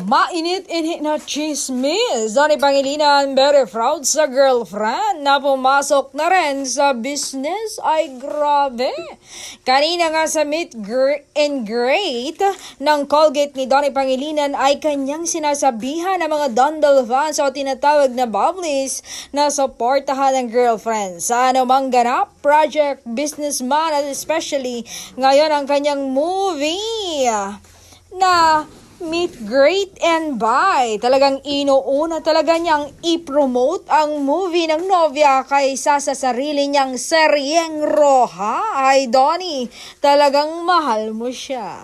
Mainit-init na chismis. Donnie Pangilinan, very proud sa girlfriend na pumasok na rin sa business. Ay, grabe. Kanina nga sa meet and greet ng Colgate ni Donnie Pangilinan ay kanyang sinasabihan ng mga Dondol fans o tinatawag na bubblies na supportahan ng girlfriend sa anumang ganap, project, businessman at especially ngayon ang kanyang movie na Meet, Greet, and Buy. Talagang inuuna talaga niyang i-promote ang movie ng nobya kaysa sa sarili niyang seryeng Roja. Ay, Donnie, talagang mahal mo siya.